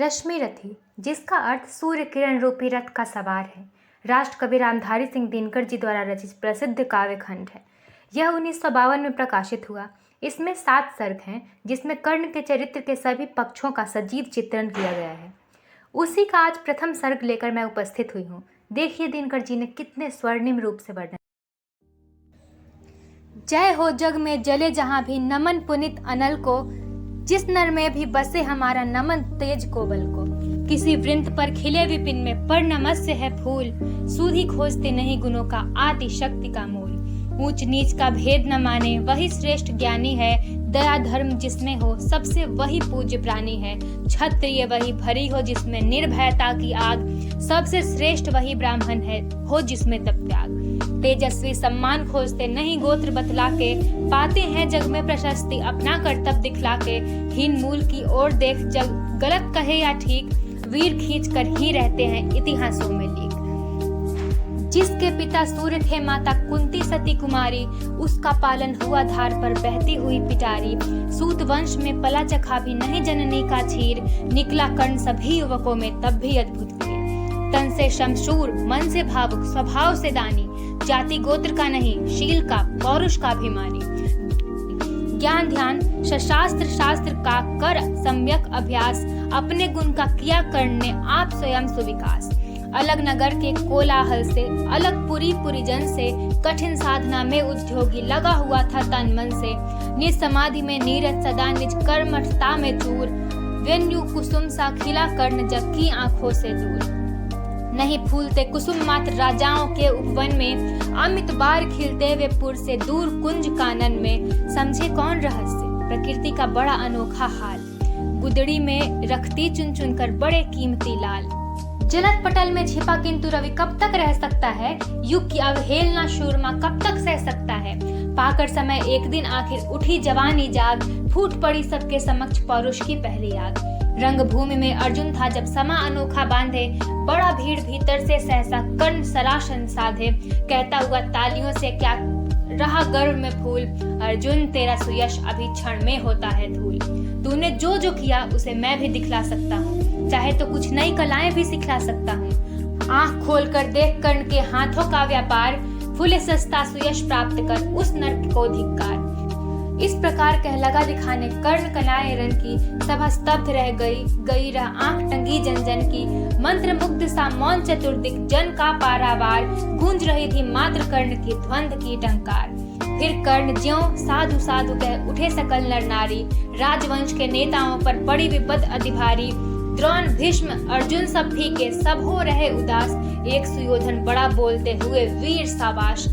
रश्मि रथी, जिसका अर्थ सूर्य किरण रूपी रथ का सवार है, राष्ट्रकवि रामधारी सिंह दिनकर जी द्वारा रचित प्रसिद्ध काव्य खंड है। यह 1952 में प्रकाशित हुआ। इसमें 7 सर्ग हैं, जिसमें कर्ण के चरित्र के सभी पक्षों का सजीव चित्रण किया गया है। उसी का आज प्रथम सर्ग लेकर मैं उपस्थित हुई हूँ। देखिए दिनकर जी ने कितने स्वर्णिम रूप से वर्णन। जय हो जग में जले जहाँ भी नमन पुनित अनल को, जिस नर में भी बसे हमारा नमन तेज कोबल को। किसी वृंत पर खिले विपिन में पर नमस्य है फूल, सूधी खोजते नहीं गुणों का आदि शक्ति का मूल। ऊंच नीच का भेद न माने वही श्रेष्ठ ज्ञानी है, दया धर्म जिसमें हो सबसे वही पूज्य प्राणी है। क्षत्रिय वही भरी हो जिसमें निर्भयता की आग, सबसे श्रेष्ठ वही ब्राह्मण है हो जिसमें तप त्याग। तेजस्वी सम्मान खोजते नहीं गोत्र बतला के, पाते हैं जग में प्रशस्ति अपना कर्तव्य दिखला के। हीन मूल की ओर देख जग गलत कहे या ठीक, वीर खींच कर ही रहते हैं इतिहासों में लीक। जिसके पिता सूर्य थे माता कुंती सती कुमारी, उसका पालन हुआ धार पर बहती हुई पिटारी। सूत वंश में पला चखा भी नहीं जननी का क्षीर, निकला कर्ण सभी युवकों में तब भी अद्भुत वीर। तन से शमशूर मन से भावुक स्वभाव से दानी, जाति गोत्र का नहीं शील का पौरुष का अभिमानी। ज्ञान ध्यान शास्त्र शास्त्र का कर सम्यक अभ्यास, अपने गुण का किया कर्ण ने आप स्वयं सुविकास। अलग नगर के कोलाहल से अलग पुरी जन से, कठिन साधना में उद्योगी लगा हुआ था तन मन से। निज समाधि में नीरज सदा निज कर्मठता में चूर, वेन्यु कुसुम सा खिला कर्ण जग की आंखों से दूर। नहीं फूलते कुसुम मात्र राजाओं के उपवन में, अमित बार खिलते वे पुर से दूर कुंज कानन में। समझे कौन रहस्य प्रकृति का बड़ा अनोखा हाल, गुदड़ी में रखती चुन चुन कर बड़े कीमती लाल। जलत पटल में छिपा किंतु रवि कब तक रह सकता है, युग की अवहेलना शूरमा कब तक सह सकता है। पाकर समय एक दिन आखिर उठी जवानी जाग, फूट पड़ी सबके समक्ष पौरुष की पहली आग। रंग भूमि में अर्जुन था जब समा अनोखा बांधे, बड़ा भीड़ भीतर से सहसा कर्ण सरासन साधे। कहता हुआ तालियों से क्या रहा गर्व में फूल, अर्जुन तेरा सुयश अभी क्षण में होता है धूल। तूने जो जो किया उसे मैं भी दिखला सकता हूँ, चाहे तो कुछ नई कलाएं भी सिखला सकता हूँ। आंख खोल कर देख कर्ण के हाथों का व्यापार, फूले सस्ता सुयश प्राप्त कर उस नर को धिक्कार। इस प्रकार कह लगा दिखाने कर्ण कलाएं रन की, सभा स्तब्ध रह गई रह आंख टंगी जन जन की। मंत्र मुग्ध सा मौन चतुर्दिक जन का पारावार, गूंज रही थी मात्र कर्ण की द्वंद की टंकार। फिर कर्ण ज्यों साधु साधु कह उठे सकल नर नारी, राजवंश के नेताओं पर पड़ी विपद अति भारी। द्रोण भीष्म अर्जुन सब फीके सब हो रहे उदास, एक सुयोधन बड़ा बोलते हुए वीर साबाश।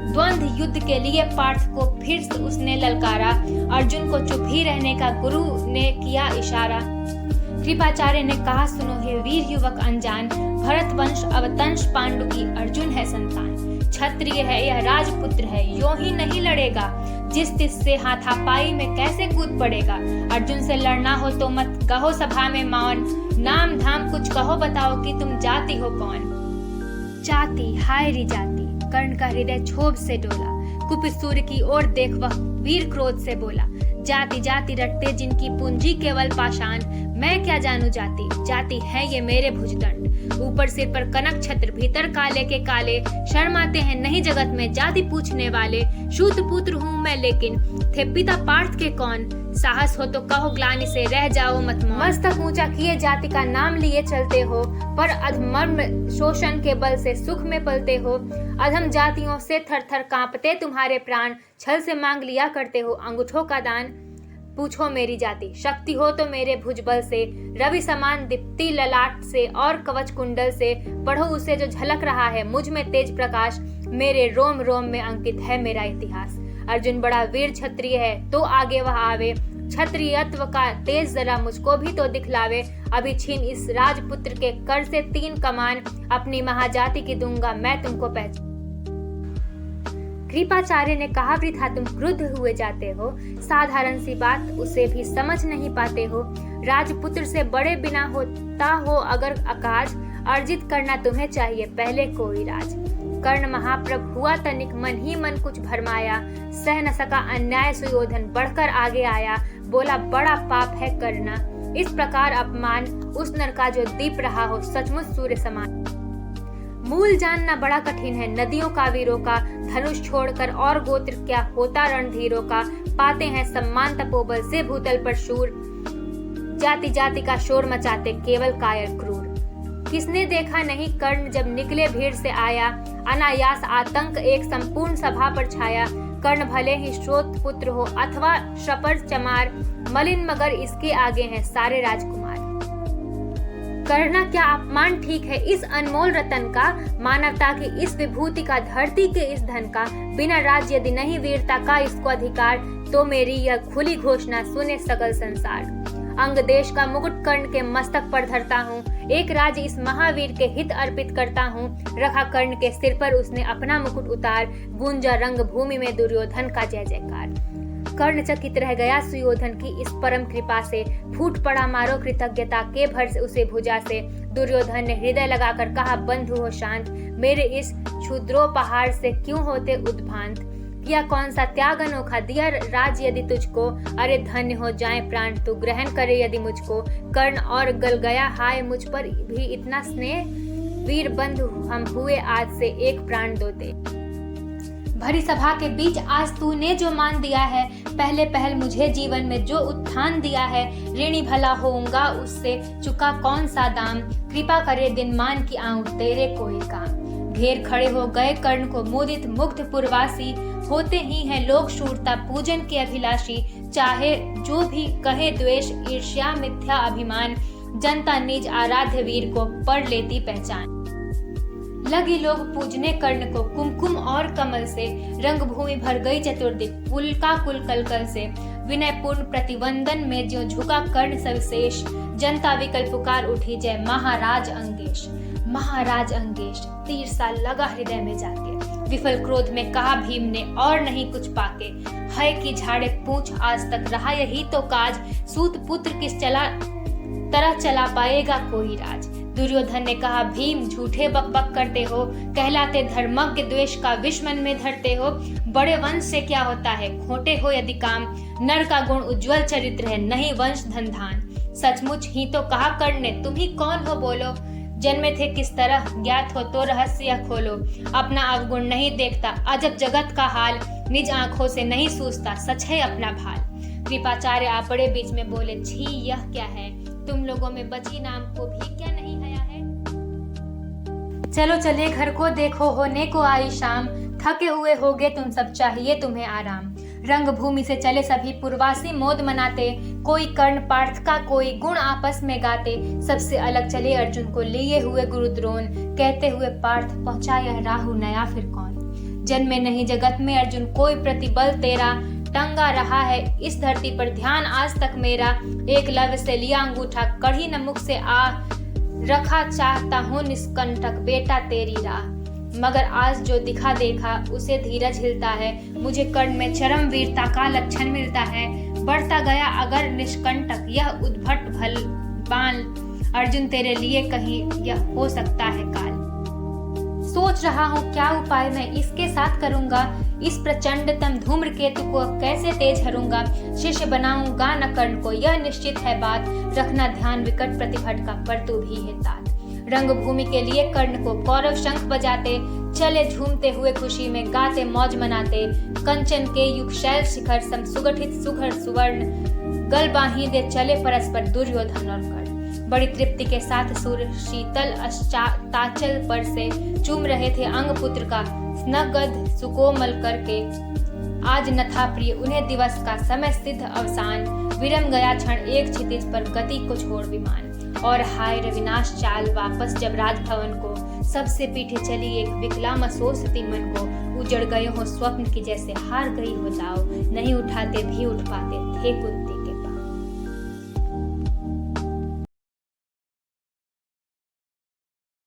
द्वंद्व युद्ध के लिए पार्थ को फिर से उसने ललकारा, अर्जुन को चुप ही रहने का गुरु ने किया इशारा। कृपाचार्य ने कहा सुनो हे वीर युवक अनजान, भरत वंश अवतंश पांडु की अर्जुन है संतान। क्षत्रिय है यह राजपुत्र है यों ही नहीं लड़ेगा, जिस तिस से हाथापाई में कैसे कूद पड़ेगा। अर्जुन से लड़ना हो तो मत कहो सभा में मौन, नाम धाम कुछ कहो बताओ कि तुम जाति हो कौन। जाति हाय री जाति, कर्ण का हृदय क्षोभ से डोला। कुपित सूर्य की ओर देख वह वीर क्रोध से बोला, जाति जाति रटते जिनकी पूंजी केवल पाषाण। मैं क्या जानू जाति, जाति है ये मेरे भुजदंड। ऊपर सिर पर कनक छत्र भीतर काले के काले, शर्माते हैं नहीं जगत में जाति पूछने वाले। शूद्र पुत्र हूँ मैं लेकिन थे पिता पार्थ के कौन, साहस हो तो कहो ग्लानि से रह जाओ मत मौन। मस्तक ऊंचा किए जाति का नाम लिए चलते हो, पर अधमर्म शोषण के बल से सुख में पलते हो। अधम जातियों से थर थर कांपते तुम्हारे प्राण, छल से मांग लिया करते हो अंगूठों का दान। पूछो मेरी जाति, शक्ति हो तो मेरे भुजबल से, रवि समान दीप्ति ललाट से और कवच कुंडल से। पढ़ो उसे जो झलक रहा है मुझ में तेज प्रकाश, मेरे रोम रोम में अंकित है मेरा इतिहास। अर्जुन बड़ा वीर क्षत्रिय है तो आगे वह आवे, क्षत्रियत्व का तेज जरा मुझको भी तो दिखलावे। अभी छीन इस राजपुत्र के कर से 3 कमान, अपनी महाजाति की दूंगा मैं तुमको पहचान। कृपाचार्य ने कहा वृथा तुम क्रुद्ध हुए जाते हो, साधारण सी बात उसे भी समझ नहीं पाते हो। राजपुत्र से बड़े बिना होता हो अगर अकाज, अर्जित करना तुम्हें चाहिए पहले कोई राज। कर्ण महाप्रभ हुआ तनिक मन ही मन कुछ भरमाया, सह न सका अन्याय सुयोधन बढ़कर आगे आया। बोला बड़ा पाप है करना, इस प्रकार अपमान उस नर का जो दीप रहा हो सचमुच सूर्य समान। मूल जानना बड़ा कठिन है नदियों का वीरों का, धनुष छोड़कर और गोत्र क्या होता रणधीरों का। पाते हैं सम्मान तपोबल से भूतल पर शूर, जाति जाति का शोर मचाते केवल कायर क्रूर। किसने देखा नहीं कर्ण जब निकले भीड़ से आया, अनायास आतंक एक संपूर्ण सभा पर छाया। कर्ण भले ही श्रोत पुत्र हो अथवा शपर चमार, मलिन मगर इसके आगे हैं सारे राजकुमार। करना क्या अपमान ठीक है इस अनमोल रतन का, मानवता की इस विभूति का, धरती के इस धन का। बिना राज यदि नहीं वीरता का इसको अधिकार, तो मेरी यह खुली घोषणा सुने सगल संसार। अंग देश का मुकुट कर्ण के मस्तक पर धरता हूँ, एक राज इस महावीर के हित अर्पित करता हूँ। रखा कर्ण के सिर पर उसने अपना मुकुट उतार, गूंजा रंग भूमि में दुर्योधन का जय जयकार। कर्ण चकित रह गया सुयोधन की इस परम कृपा से, फूट पड़ा मारो कृतज्ञता के भर से उसे भुजा से। दुर्योधन ने हृदय लगाकर कहा बंधु हो शांत, मेरे इस क्षुद्रोपहार से क्यों होते उद्भ्रांत। किया कौन सा त्याग अनोखा, दिया राज यदि तुझको, अरे धन्य हो जाए प्राण तू ग्रहण करे यदि मुझको। कर्ण और गल गया हाय मुझ पर भी इतना स्नेह, वीर बंधु हम हुए आज से एक प्राण दोते। भरी सभा के बीच आज तूने जो मान दिया है, पहले पहल मुझे जीवन में जो उत्थान दिया है। ऋणी भला होऊंगा उससे चुका कौन सा दाम, कृपा करे दिन मान की आऊं तेरे कोई काम। घेर खड़े हो गए कर्ण को मुदित मुग्ध पुरवासी, होते ही हैं लोग शूरता पूजन के अभिलाषी। चाहे जो भी कहे द्वेष ईर्ष्या मिथ्या अभिमान, जनता निज आराध्य वीर को पढ़ लेती पहचान। लगी लोग पूजने कर्ण को कुमकुम और कमल से, रंग भूमि भर गई चतुर्दिक कुल का कुल कलकल से। विनय पूर्ण प्रतिवंदन में ज्यों झुका कर्ण सविशेष, जनता विकल पुकार उठी जय महाराज अंगेश। महाराज अंगेश तीर सा लगा हृदय में जाके, विफल क्रोध में कहा भीम ने और नहीं कुछ पाके। है की झाड़े पूछ आज तक रहा यही तो काज, सूत पुत्र किस तरह चला पाएगा कोई राज। दुर्योधन ने कहा भीम झूठे बकबक करते हो, कहलाते धर्मज्ञ द्वेष का विष मन में धरते हो। बड़े वंश से क्या होता है खोटे हो यदि काम, नर का गुण उज्जवल चरित्र है नहीं वंश धन धान। सचमुच ही तो कहा कर्ण ने तुम ही कौन हो बोलो, जन्मे थे किस तरह ज्ञात हो तो रहस्य खोलो। अपना अवगुण नहीं देखता अजब जगत का हाल, निज आंखों से नहीं सूझता सच है अपना भाल। कृपाचार्य आपड़े बीच में बोले छी यह क्या है, तुम लोगों में बची नाम को भी क्या नहीं हया है। चलो चले घर को देखो होने को आई शाम, थके हुए होगे तुम सब चाहिए तुम्हें आराम। रंग भूमि से चले सभी पुरवासी मोद मनाते, कोई कर्ण पार्थ का कोई गुण आपस में गाते। सबसे अलग चले अर्जुन को लिए हुए गुरुद्रोण, कहते हुए पार्थ पहुंचा यह राहु नया फिर कौन। जन्मे नहीं जगत में अर्जुन कोई प्रतिबल तेरा, टंगा रहा है इस धरती पर ध्यान आज तक मेरा। एक लव से लिया अंगूठा कढ़ी न मुख से आ, रखा चाहता हूँ निष्कंटक बेटा तेरी राह। मगर आज जो दिखा देखा उसे धीरज हिलता है, मुझे कर्ण में चरम वीरता का लक्षण मिलता है। बढ़ता गया अगर निष्कंटक यह उद्भट भल बाल, अर्जुन तेरे लिए कहीं यह हो सकता है काल। सोच रहा हूँ क्या उपाय मैं इसके साथ करूंगा, इस प्रचंडतम धूम्रकेतु को कैसे तेज हरूंगा। शिष्य बनाऊंगा न कर्ण को यह निश्चित है बात, रखना ध्यान विकट प्रतिभट का पर तू भी है तात। रंग भूमि के लिए कर्ण को कौरव शंख बजाते, चले झूमते हुए खुशी में गाते मौज मनाते। कंचन के युग शैल शिखर सम सुगठित सुघर सुवर्ण, गल बांधे चले परस्पर दुर्योधन और कर्ण। बड़ी तृप्ति के साथ सूर्य शीतल ताचल पर से चूम रहे थे अंग पुत्र का, स्नग्ध सुकोमल करके। आज न था प्रिय उन्हें दिवस का समय सिद्ध अवसान, विरम गया क्षण एक क्षितिज पर गति को छोड़ विमान। और हाय रे विनाश चाल वापस जब राजभवन को, सबसे पीछे चली एक विकलामसोसती मन को। उजड़ गए हो स्वप्न की जैसे हार गई हो दाव, नहीं उठाते भी उठ पाते थे कुंती